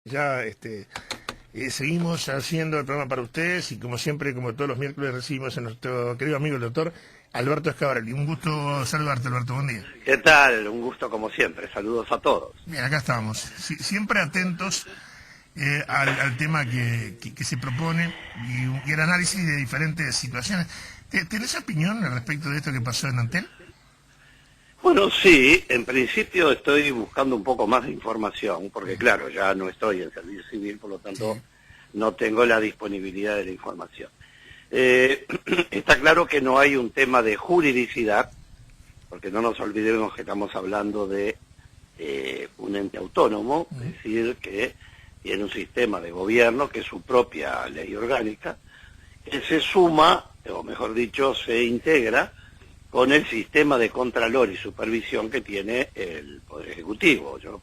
Ya seguimos haciendo el programa para ustedes y como siempre, como todos los miércoles, recibimos a nuestro querido amigo el doctor Alberto Escabrel. Y un gusto saludarte, Alberto, buen día. ¿Qué tal? Un gusto como siempre, saludos a todos. Bien, acá estamos, siempre atentos al tema que se propone y el análisis de diferentes situaciones. ¿Tenés opinión respecto de esto que pasó en Antel? Bueno, sí, en principio estoy buscando un poco más de información, porque claro, ya no estoy en servicio civil, por lo tanto Sí. no tengo la disponibilidad de la información. Está claro que no hay un tema de juridicidad, porque no nos olvidemos que estamos hablando de un ente autónomo, es decir, que tiene un sistema de gobierno que es su propia ley orgánica, que se suma, o mejor dicho, se integra con el sistema de contralor y supervisión que tiene el Poder Ejecutivo. Yo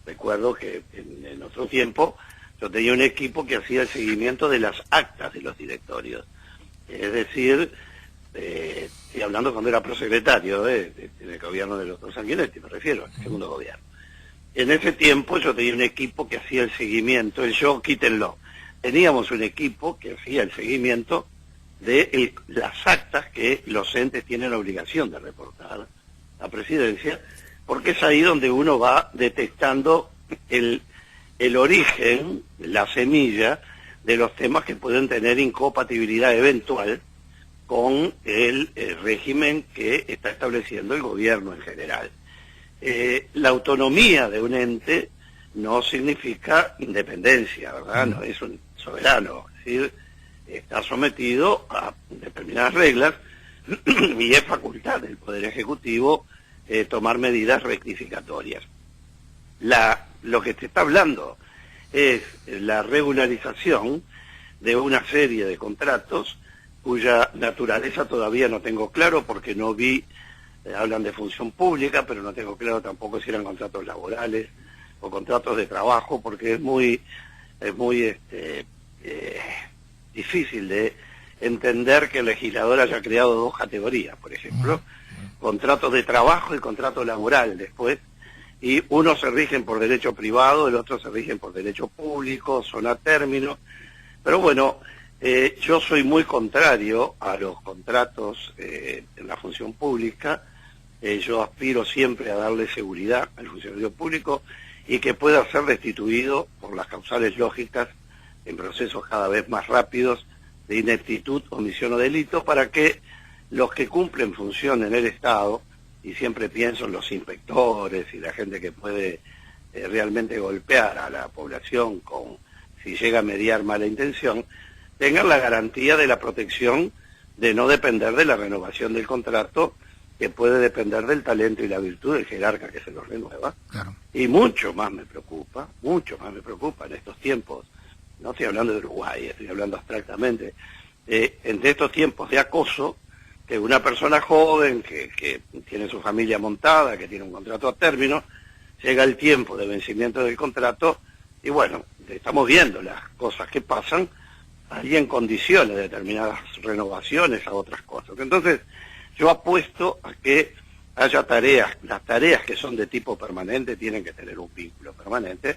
recuerdo que en otro tiempo yo tenía un equipo que hacía el seguimiento de las actas de los directorios. Es decir, estoy hablando cuando era prosecretario en el gobierno del doctor Sanguinetti, me refiero al segundo gobierno. En ese tiempo yo tenía un equipo que hacía el seguimiento, quítenlo. Teníamos un equipo que hacía el seguimiento de las actas que los entes tienen la obligación de reportar a Presidencia, porque es ahí donde uno va detectando el origen, la semilla de los temas que pueden tener incompatibilidad eventual con el régimen que está estableciendo el gobierno en general. La autonomía de un ente no significa independencia, ¿verdad? No es un soberano, es decir, está sometido a determinadas reglas y es facultad del Poder Ejecutivo tomar medidas rectificatorias. Lo que se está hablando es la regularización de una serie de contratos cuya naturaleza todavía no tengo claro porque no vi, hablan de función pública, pero no tengo claro tampoco si eran contratos laborales o contratos de trabajo, porque es muy difícil de entender que el legislador haya creado dos categorías, por ejemplo, contratos de trabajo y contrato laboral después, y unos se rigen por derecho privado, el otro se rigen por derecho público, son a término, pero bueno, yo soy muy contrario a los contratos en la función pública. Yo aspiro siempre a darle seguridad al funcionario público y que pueda ser destituido por las causales lógicas en procesos cada vez más rápidos de ineptitud, omisión o delito, para que los que cumplen función en el Estado, y siempre pienso en los inspectores y la gente que puede realmente golpear a la población si llega a mediar mala intención, tengan la garantía de la protección de no depender de la renovación del contrato, que puede depender del talento y la virtud del jerarca que se los renueva. Claro. Y mucho más me preocupa en estos tiempos. No estoy hablando de Uruguay, estoy hablando abstractamente. Entre estos tiempos de acoso, que una persona joven que tiene su familia montada, que tiene un contrato a término, llega el tiempo de vencimiento del contrato y bueno, estamos viendo las cosas que pasan ahí en condiciones de determinadas renovaciones a otras cosas. Entonces, yo apuesto a que haya tareas, las tareas que son de tipo permanente tienen que tener un vínculo permanente,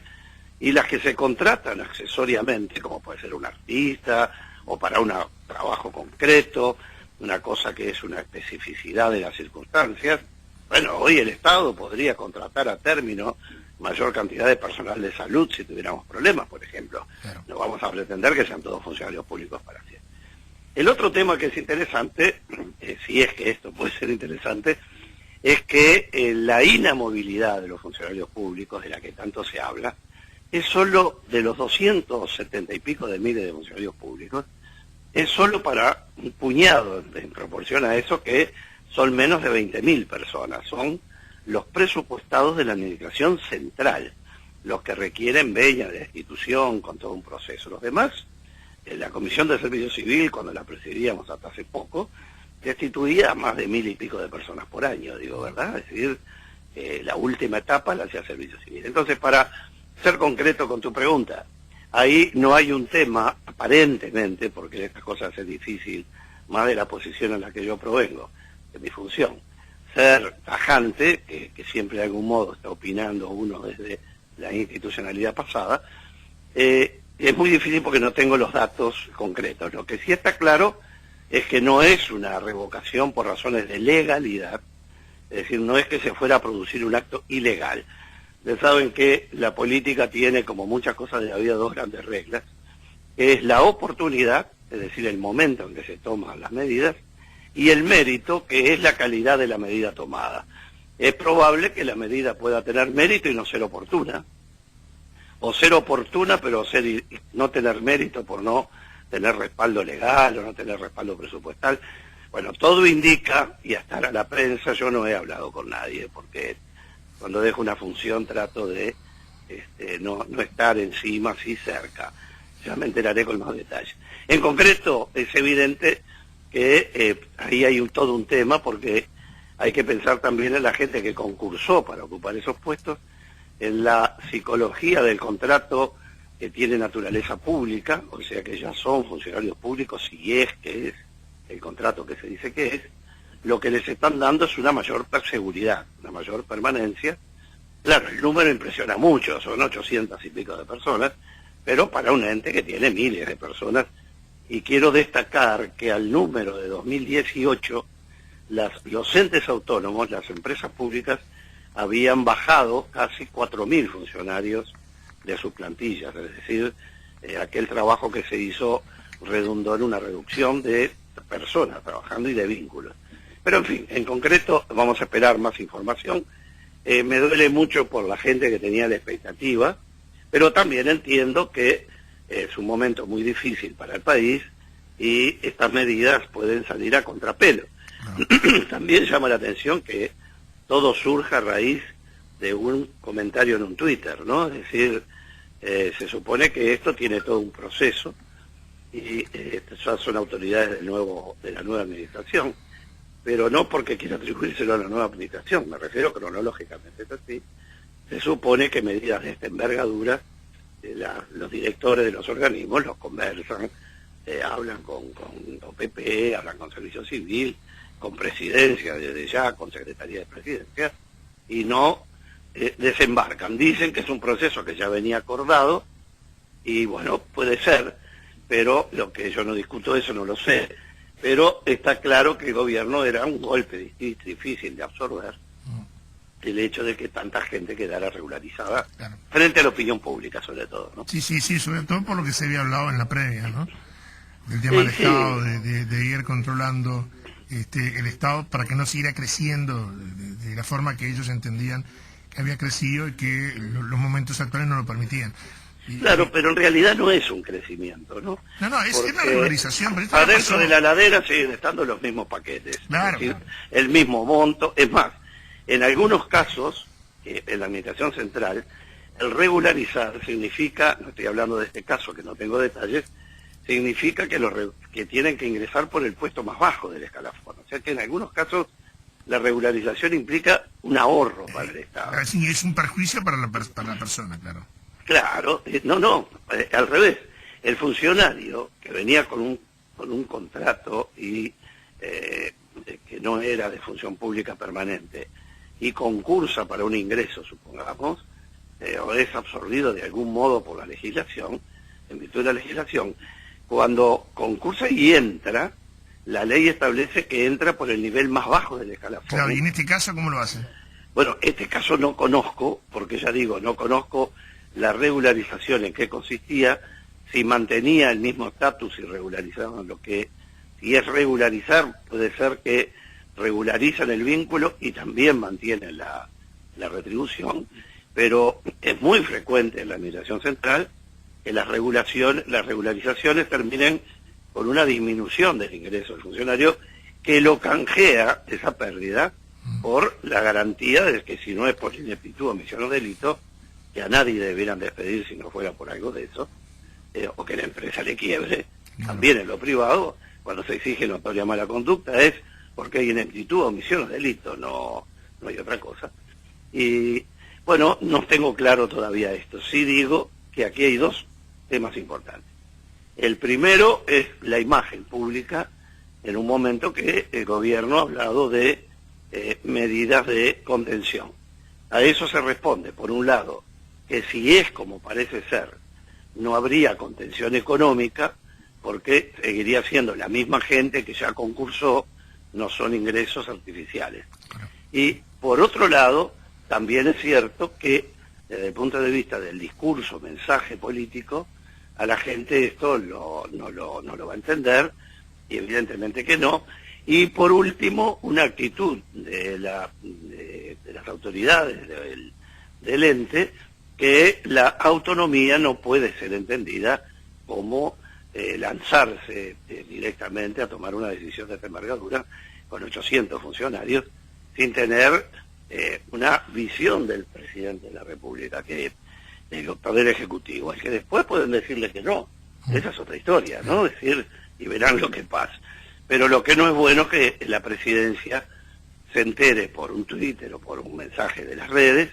y las que se contratan accesoriamente, como puede ser un artista, o para un trabajo concreto, una cosa que es una especificidad de las circunstancias. Bueno, hoy el Estado podría contratar a término mayor cantidad de personal de salud si tuviéramos problemas, por ejemplo. Claro. No vamos a pretender que sean todos funcionarios públicos para siempre. El otro tema que es interesante, si es que esto puede ser interesante, es que la inamovilidad de los funcionarios públicos, de la que tanto se habla, es solo de los 270 y pico de miles de funcionarios públicos, es solo para un puñado en proporción a eso, que son menos de 20.000 personas, son los presupuestados de la administración central, los que requieren veña de la institución con todo un proceso. Los demás, la Comisión de Servicio Civil, cuando la presidíamos hasta hace poco, destituía a más de 1.000 y pico de personas por año, digo, ¿verdad? Es decir, la última etapa la hacía Servicio Civil. Entonces, para ser concreto con tu pregunta, ahí no hay un tema, aparentemente, porque estas cosas es difícil, más de la posición en la que yo provengo, de mi función, ser tajante, que siempre de algún modo está opinando uno desde la institucionalidad pasada, Es muy difícil porque no tengo los datos concretos. Lo que sí está claro es que no es una revocación por razones de legalidad, es decir, no es que se fuera a producir un acto ilegal. Ustedes saben que la política tiene, como muchas cosas de la vida, dos grandes reglas, que es la oportunidad, es decir, el momento en que se toman las medidas, y el mérito, que es la calidad de la medida tomada. Es probable que la medida pueda tener mérito y no ser oportuna, o ser oportuna pero no tener mérito por no tener respaldo legal o no tener respaldo presupuestal. Bueno, todo indica, y hasta ahora la prensa, yo no he hablado con nadie, porque cuando dejo una función trato de no estar encima, sí cerca. Ya me enteraré con más detalles. En concreto, es evidente que ahí hay todo un tema, porque hay que pensar también en la gente que concursó para ocupar esos puestos, en la psicología del contrato que tiene naturaleza pública, o sea que ya son funcionarios públicos, si es que es el contrato que se dice que es. Lo que les están dando es una mayor seguridad, una mayor permanencia. Claro, el número impresiona mucho, son 800 y pico de personas, pero para un ente que tiene miles de personas. Y quiero destacar que al número de 2018, los entes autónomos, las empresas públicas, habían bajado casi 4.000 funcionarios de sus plantillas, es decir, aquel trabajo que se hizo redundó en una reducción de personas trabajando y de vínculos. Pero en fin, en concreto vamos a esperar más información. Me duele mucho por la gente que tenía la expectativa, pero también entiendo que es un momento muy difícil para el país y estas medidas pueden salir a contrapelo. No. También llama la atención que todo surja a raíz de un comentario en un Twitter, ¿no? Es decir, se supone que esto tiene todo un proceso y ya son autoridades de la nueva administración, pero no porque quiera atribuírselo a la nueva administración, me refiero cronológicamente, es así. Se supone que medidas de esta envergadura, los directores de los organismos los conversan, hablan con OPP, hablan con Servicio Civil, con Presidencia desde ya, con Secretaría de Presidencia, y no desembarcan. Dicen que es un proceso que ya venía acordado, y bueno, puede ser, pero lo que yo no discuto eso, no lo sé, pero está claro que el gobierno era un golpe difícil de absorber, el hecho de que tanta gente quedara regularizada, claro, frente a la opinión pública sobre todo, ¿no? Sí, sobre todo por lo que se había hablado en la previa, ¿no? Del tema del Estado, de ir controlando el Estado para que no siguiera creciendo de la forma que ellos entendían que había crecido y que los momentos actuales no lo permitían. Claro, pero en realidad no es un crecimiento, ¿no? No, es una regularización. Pero adentro de la ladera siguen estando los mismos paquetes, claro, es decir, el mismo monto. Es más, en algunos casos, en la Administración Central, el regularizar significa, no estoy hablando de este caso que no tengo detalles, significa que tienen que ingresar por el puesto más bajo del escalafón. O sea que en algunos casos la regularización implica un ahorro para el Estado. Sí, es un perjuicio para la persona, claro. Claro, al revés. El funcionario que venía con un contrato y que no era de función pública permanente y concursa para un ingreso, supongamos, o es absorbido de algún modo por la legislación, en virtud de la legislación, cuando concursa y entra, la ley establece que entra por el nivel más bajo del escalafón. Claro, ¿y en este caso cómo lo hace? Bueno, este caso no conozco, porque ya digo, no conozco la regularización en qué consistía, si mantenía el mismo estatus y regularizaban lo que... Si es regularizar, puede ser que regularizan el vínculo y también mantienen la retribución, pero es muy frecuente en la Administración Central que las regularizaciones terminen con una disminución del ingreso del funcionario que lo canjea, esa pérdida, por la garantía de que si no es por ineptitud, omisión o delito, que a nadie debieran despedir si no fuera por algo de eso, o que la empresa le quiebre. También en lo privado, cuando se exige notoria mala conducta, es porque hay ineptitud, omisión o delito, no hay otra cosa. Y bueno, no tengo claro todavía esto. Sí digo que aquí hay dos temas importantes. El primero es la imagen pública, en un momento que el gobierno ha hablado de medidas de contención. A eso se responde, por un lado, que si es como parece ser, no habría contención económica porque seguiría siendo la misma gente que ya concursó, no son ingresos artificiales. Y por otro lado, también es cierto que desde el punto de vista del discurso, mensaje político, a la gente esto no lo va a entender, y evidentemente que no. Y por último, una actitud de las autoridades del ente, que la autonomía no puede ser entendida como lanzarse directamente a tomar una decisión de esta envergadura con 800 funcionarios sin tener una visión del presidente de la República, que del Poder Ejecutivo. Es que después pueden decirle que no. Esa es otra historia, ¿no? Es decir, y verán lo que pasa. Pero lo que no es bueno es que la presidencia se entere por un Twitter o por un mensaje de las redes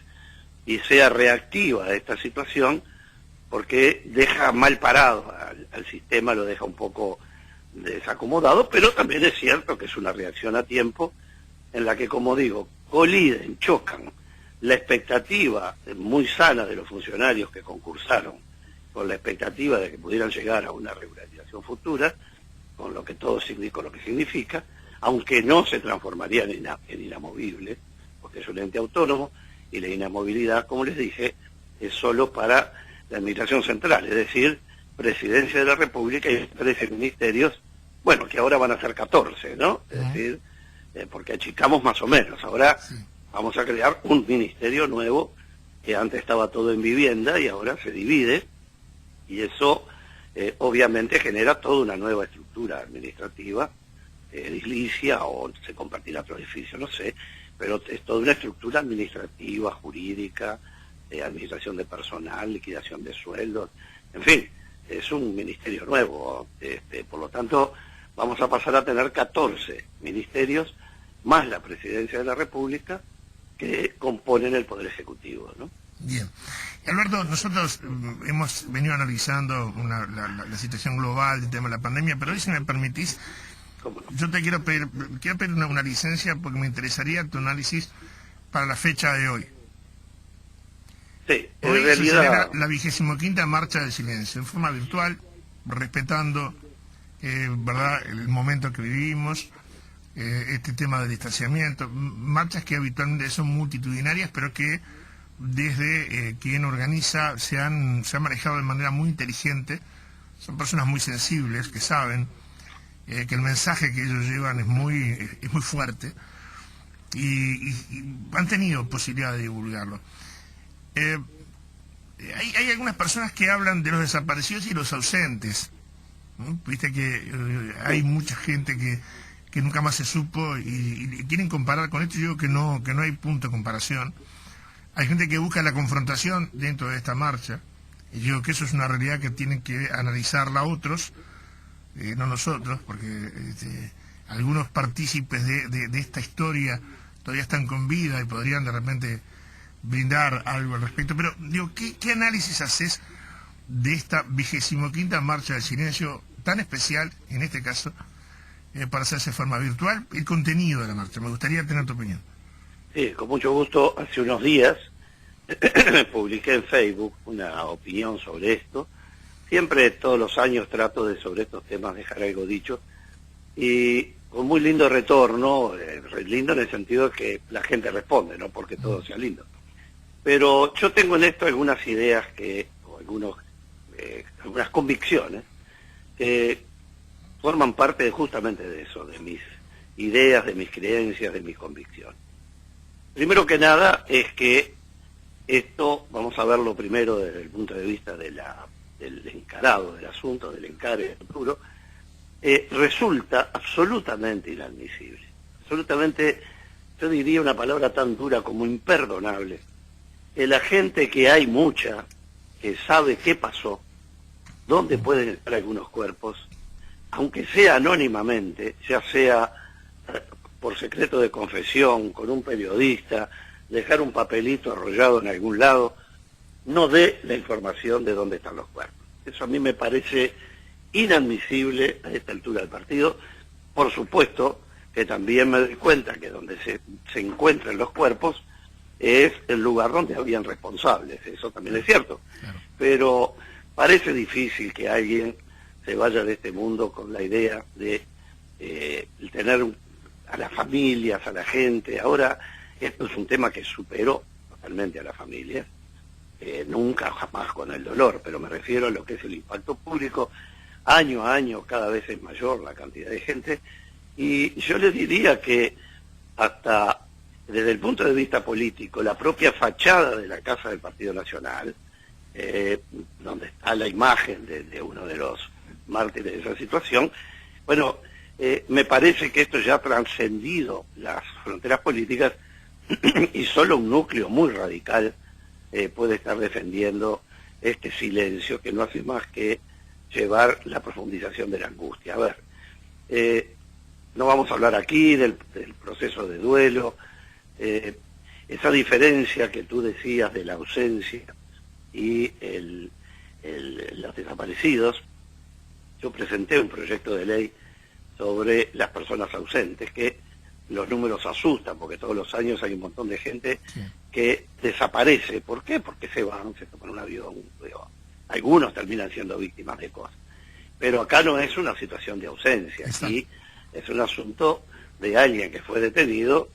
y sea reactiva a esta situación, porque deja mal parado al sistema, lo deja un poco desacomodado, pero también es cierto que es una reacción a tiempo en la que, como digo, coliden, chocan la expectativa muy sana de los funcionarios que concursaron con la expectativa de que pudieran llegar a una regularización futura, con lo que todo significa, lo que significa, aunque no se transformaría en inamovible, porque es un ente autónomo, y la inamovilidad, como les dije, es solo para la Administración Central, es decir, Presidencia de la República y 13 ministerios, bueno, que ahora van a ser 14, ¿no? Es decir, porque achicamos más o menos. Ahora vamos a crear un ministerio nuevo, que antes estaba todo en vivienda y ahora se divide, y eso obviamente genera toda una nueva estructura administrativa, edilicia, o se compartirá otro edificio, no sé, pero es toda una estructura administrativa, jurídica, administración de personal, liquidación de sueldos, en fin, es un ministerio nuevo, por lo tanto vamos a pasar a tener 14 ministerios más la Presidencia de la República, que componen el Poder Ejecutivo, ¿no? Bien. Alberto, nosotros hemos venido analizando la situación global del tema de la pandemia, pero hoy, si me permitís, yo te quiero pedir una licencia, porque me interesaría tu análisis para la fecha de hoy. Sí, en hoy realidad... se celebra la 25ª Marcha del Silencio, en forma virtual, respetando ¿verdad?, el momento que vivimos, este tema del distanciamiento, marchas que habitualmente son multitudinarias, pero que desde quien organiza se han manejado de manera muy inteligente. Son personas muy sensibles, que saben que el mensaje que ellos llevan es muy fuerte, y han tenido posibilidad de divulgarlo. Hay algunas personas que hablan de los desaparecidos y los ausentes, ¿no? Viste que hay mucha gente que nunca más se supo, y quieren comparar con esto. Yo digo que no hay punto de comparación. Hay gente que busca la confrontación dentro de esta marcha, y yo digo que eso es una realidad que tienen que analizarla otros, no nosotros, porque algunos partícipes de esta historia todavía están con vida y podrían de repente brindar algo al respecto. Pero digo, ¿qué análisis haces de esta 25ª Marcha del Silencio, tan especial en este caso, para hacerse de forma virtual, el contenido de la marcha? Me gustaría tener tu opinión. Sí, con mucho gusto. Hace unos días publiqué en Facebook una opinión sobre esto. Siempre, todos los años, trato de, sobre estos temas, dejar algo dicho, y con muy lindo retorno, lindo en el sentido de que la gente responde, no porque todo sea lindo. Pero yo tengo en esto algunas ideas o algunas convicciones que forman parte justamente de eso, de mis ideas, de mis creencias, de mis convicciones. Primero que nada es que esto, vamos a verlo primero desde el punto de vista del encarado del asunto, del encare del futuro, resulta absolutamente inadmisible. Absolutamente, yo diría una palabra tan dura como imperdonable, que la gente, que hay mucha, que sabe qué pasó, dónde pueden estar algunos cuerpos, aunque sea anónimamente, ya sea por secreto de confesión, con un periodista, dejar un papelito arrollado en algún lado, no dé la información de dónde están los cuerpos. Eso a mí me parece inadmisible a esta altura del partido. Por supuesto que también me doy cuenta que donde se encuentran los cuerpos es el lugar donde habían responsables, eso también es cierto. Claro. Pero parece difícil que alguien se vaya de este mundo con la idea de tener a las familias, a la gente. Ahora, esto es un tema que superó totalmente a las familias, nunca jamás con el dolor, pero me refiero a lo que es el impacto público. Año a año cada vez es mayor la cantidad de gente, y yo les diría que hasta desde el punto de vista político, la propia fachada de la Casa del Partido Nacional, donde está la imagen de uno de los mártires de esa situación, bueno, me parece que esto ya ha trascendido las fronteras políticas y solo un núcleo muy radical puede estar defendiendo este silencio que no hace más que llevar la profundización de la angustia. A ver, no vamos a hablar aquí del proceso de duelo, esa diferencia que tú decías de la ausencia y los desaparecidos. Yo presenté un proyecto de ley sobre las personas ausentes, que los números asustan, porque todos los años hay un montón de gente que desaparece. ¿Por qué? Porque se van, se toman un avión, algunos terminan siendo víctimas de cosas. Pero acá no es una situación de ausencia, aquí es un asunto de alguien que fue detenido,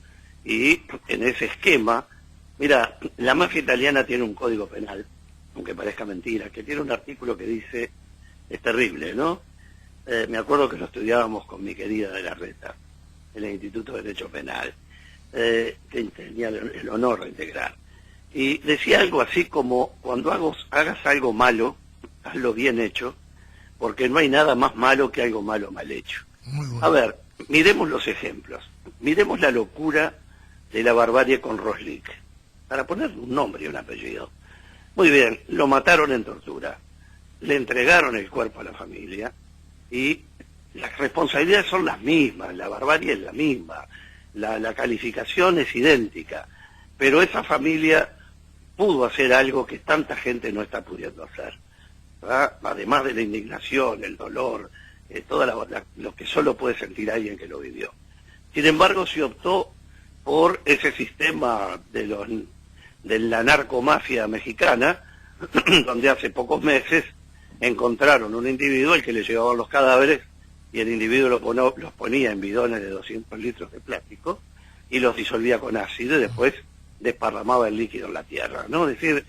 y en ese esquema, mira, la mafia italiana tiene un código penal, aunque parezca mentira, que tiene un artículo que dice, es terrible, ¿no? Me acuerdo que lo estudiábamos con mi querida de la Reta, en el Instituto de Derecho Penal, que tenía el honor de integrar. Y decía algo así como, cuando hagas algo malo, hazlo bien hecho, porque no hay nada más malo que algo malo mal hecho. Muy bueno. A ver, miremos los ejemplos, miremos la locura de la barbarie con Roslik, para poner un nombre y un apellido. Muy bien, lo mataron en tortura, le entregaron el cuerpo a la familia, y las responsabilidades son las mismas, la barbarie es la misma, la calificación es idéntica, pero esa familia pudo hacer algo que tanta gente no está pudiendo hacer, ¿verdad? Además de la indignación, el dolor, todo lo que solo puede sentir alguien que lo vivió. Sin embargo, se optó por ese sistema de la narcomafia mexicana, donde hace pocos meses encontraron un individuo al que le llevaban los cadáveres, y el individuo los ponía en bidones de 200 litros de plástico y los disolvía con ácido, y después desparramaba el líquido en la tierra, ¿no? Es decir,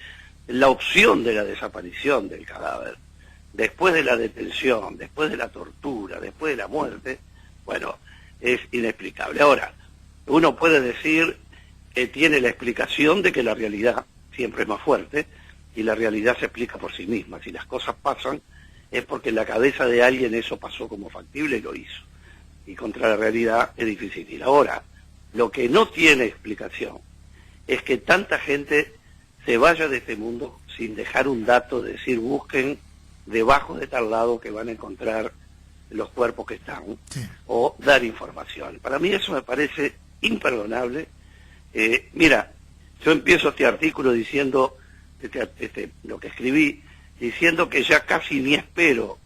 la opción de la desaparición del cadáver, después de la detención, después de la tortura, después de la muerte, bueno, es inexplicable. Ahora, uno puede decir que tiene la explicación de que la realidad siempre es más fuerte, y la realidad se explica por sí misma. Si las cosas pasan, es porque en la cabeza de alguien eso pasó como factible y lo hizo. Y contra la realidad es difícil ir. Ahora, lo que no tiene explicación es que tanta gente se vaya de este mundo sin dejar un dato, de decir, busquen debajo de tal lado que van a encontrar los cuerpos que están, o dar información. Para mí eso me parece imperdonable. Mira, yo empiezo este artículo diciendo, lo que escribí, diciendo que ya casi ni espero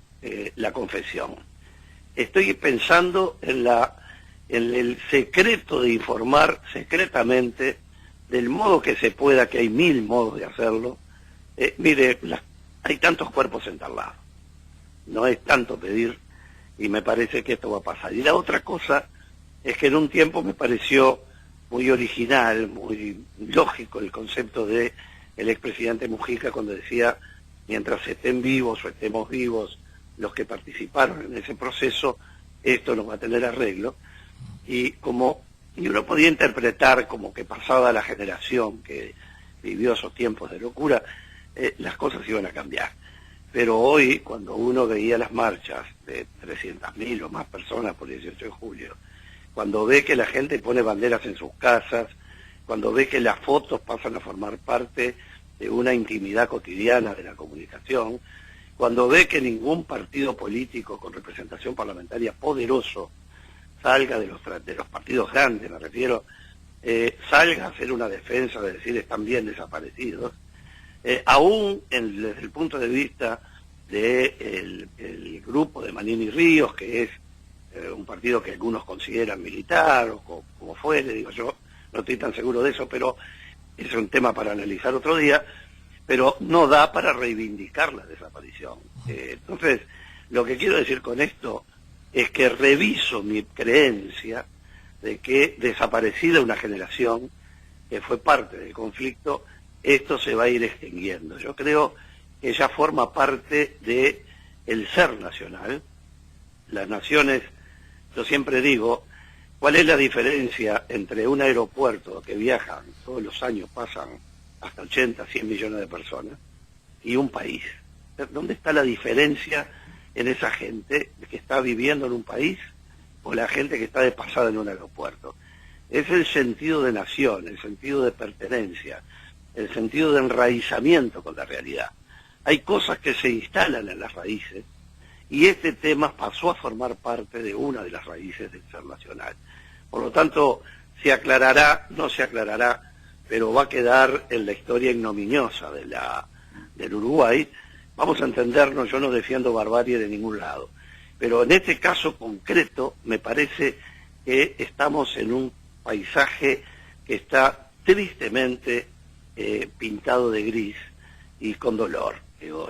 la confesión. Estoy pensando en el secreto de informar secretamente, del modo que se pueda, que hay 1000 modos de hacerlo. Mire, hay tantos cuerpos en tal lado, no es tanto pedir, y me parece que esto va a pasar. Y la otra cosa es que en un tiempo me pareció muy original, muy lógico el concepto de el expresidente Mujica, cuando decía, mientras estén vivos o estemos vivos los que participaron en ese proceso, esto no va a tener arreglo. Y uno podía interpretar como que pasada la generación que vivió esos tiempos de locura, las cosas iban a cambiar. Pero hoy, cuando uno veía las marchas de 300.000 o más personas por el 18 de julio, cuando ve que la gente pone banderas en sus casas, cuando ve que las fotos pasan a formar parte de una intimidad cotidiana de la comunicación, cuando ve que ningún partido político con representación parlamentaria poderoso salga de los partidos grandes, me refiero, salga a hacer una defensa de decir están bien desaparecidos, aún desde el punto de vista del grupo de Manini Ríos, que es un partido que algunos consideran militar, o como fuere, digo yo, no estoy tan seguro de eso, pero es un tema para analizar otro día. pero no da para reivindicar la desaparición. Entonces, lo que quiero decir con esto es que reviso mi creencia de que desaparecida una generación que fue parte del conflicto, esto se va a ir extinguiendo. Yo creo que ya forma parte de el ser nacional. Las naciones, yo siempre digo, ¿cuál es la diferencia entre un aeropuerto que viajan todos los años, pasan hasta 80, 100 millones de personas, y un país? ¿Dónde está la diferencia en esa gente que está viviendo en un país o la gente que está de pasada en un aeropuerto? Es el sentido de nación, el sentido de pertenencia, el sentido de enraizamiento con la realidad. Hay cosas que se instalan en las raíces y este tema pasó a formar parte de una de las raíces del ser nacional. Por lo tanto, se aclarará, no se aclarará, pero va a quedar en la historia ignominiosa del Uruguay. Vamos a entendernos, yo no defiendo barbarie de ningún lado, pero en este caso concreto me parece que estamos en un paisaje que está tristemente pintado de gris y con dolor. Digo,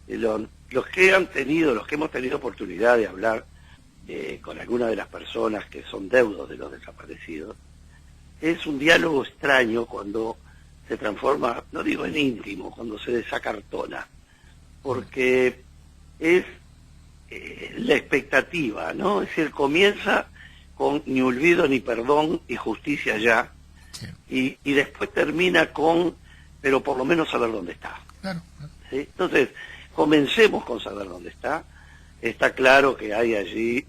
los que hemos tenido oportunidad de hablar con algunas de las personas que son deudos de los desaparecidos, es un diálogo extraño cuando se transforma, no digo en íntimo, cuando se desacartona, porque es la expectativa, ¿no? Es decir, comienza con ni olvido ni perdón y justicia ya, sí. y después termina con, pero por lo menos saber dónde está. Claro. ¿Sí? Entonces, comencemos con saber dónde está. Está claro que hay allí,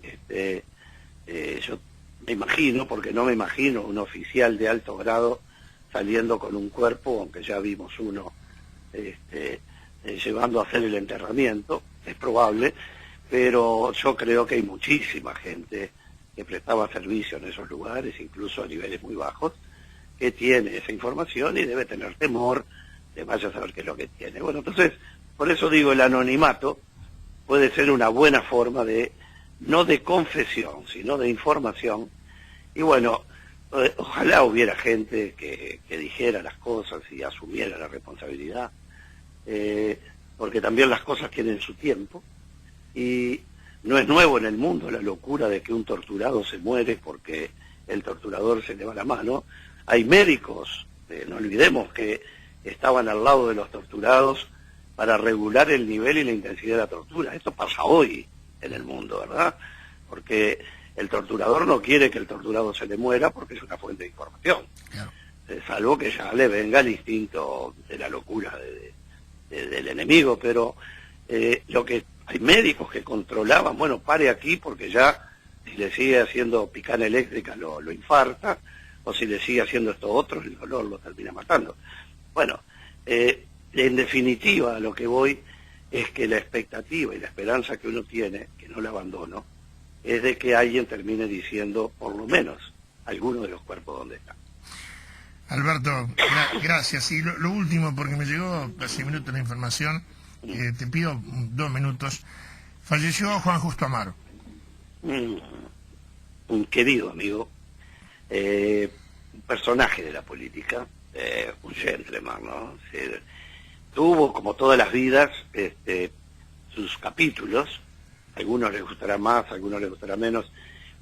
yo me imagino, porque no me imagino un oficial de alto grado saliendo con un cuerpo, aunque ya vimos uno llevando a hacer el enterramiento, es probable, pero yo creo que hay muchísima gente que prestaba servicio en esos lugares, incluso a niveles muy bajos, que tiene esa información y debe tener temor de vaya a saber qué es lo que tiene. Bueno, entonces, por eso digo, el anonimato puede ser una buena forma de, no de confesión, sino de información. Y bueno, ojalá hubiera gente que dijera las cosas y asumiera la responsabilidad, porque también las cosas tienen su tiempo, y no es nuevo en el mundo la locura de que un torturado se muere porque el torturador se le va la mano. Hay médicos, no olvidemos que estaban al lado de los torturados para regular el nivel y la intensidad de la tortura. Esto pasa hoy en el mundo, ¿verdad? Porque el torturador no quiere que el torturado se le muera porque es una fuente de información. Claro. Salvo que ya le venga el instinto de la locura del enemigo, pero lo que hay médicos que controlaban, bueno, pare aquí porque ya si le sigue haciendo picana eléctrica lo infarta, o si le sigue haciendo esto otro, el dolor lo termina matando. Bueno, en definitiva a lo que voy es que la expectativa y la esperanza que uno tiene, que no la abandono, es de que alguien termine diciendo por lo menos alguno de los cuerpos donde están. Alberto, gracias. Y lo último, porque me llegó hace minutos la información, te pido 2 minutos. Falleció Juan Justo Amaro. Un querido amigo, un personaje de la política, un gentleman, ¿no? Tuvo, como todas las vidas, sus capítulos. Algunos les gustará más, algunos les gustará menos,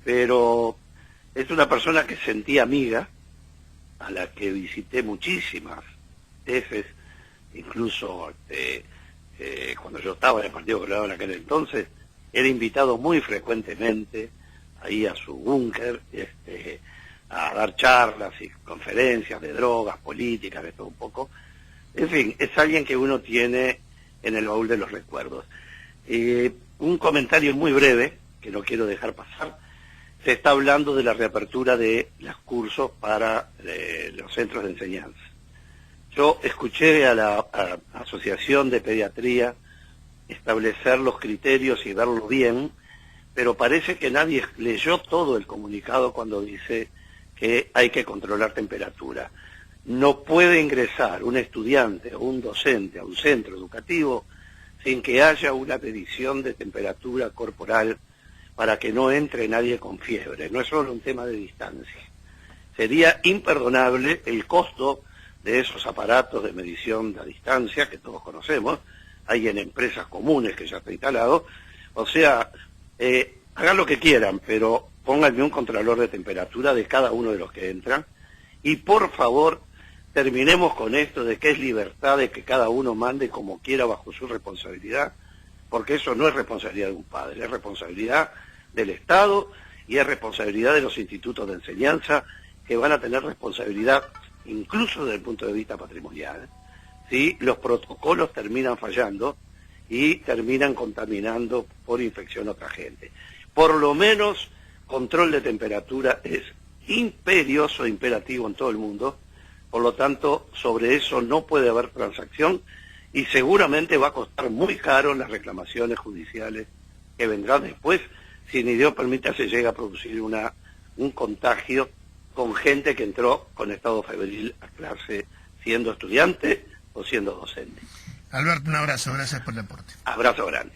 pero es una persona que sentí amiga, a la que visité muchísimas veces, incluso cuando yo estaba en el Partido Colorado en aquel entonces, era invitado muy frecuentemente ahí a su búnker, a dar charlas y conferencias de drogas, políticas, de todo un poco. En fin, es alguien que uno tiene en el baúl de los recuerdos. Un comentario muy breve, que no quiero dejar pasar. Se está hablando de la reapertura de los cursos para los centros de enseñanza. Yo escuché a la Asociación de Pediatría establecer los criterios y verlo bien, pero parece que nadie leyó todo el comunicado cuando dice que hay que controlar temperatura. No puede ingresar un estudiante o un docente a un centro educativo sin que haya una medición de temperatura corporal para que no entre nadie con fiebre. No es solo un tema de distancia. Sería imperdonable el costo de esos aparatos de medición a distancia que todos conocemos, hay en empresas comunes que ya está instalado. O sea, hagan lo que quieran, pero pónganme un controlador de temperatura de cada uno de los que entran, y por favor terminemos con esto de que es libertad de que cada uno mande como quiera bajo su responsabilidad, porque eso no es responsabilidad de un padre, es responsabilidad del Estado y es responsabilidad de los institutos de enseñanza, que van a tener responsabilidad incluso desde el punto de vista patrimonial, si los protocolos terminan fallando y terminan contaminando por infección a otra gente. Por lo menos control de temperatura es imperioso, imperativo en todo el mundo, por lo tanto sobre eso no puede haber transacción y seguramente va a costar muy caro las reclamaciones judiciales que vendrán después, si ni Dios permita se llega a producir un contagio con gente que entró con estado febril a clase siendo estudiante o siendo docente. Alberto, un abrazo, gracias por el aporte. Abrazo grande.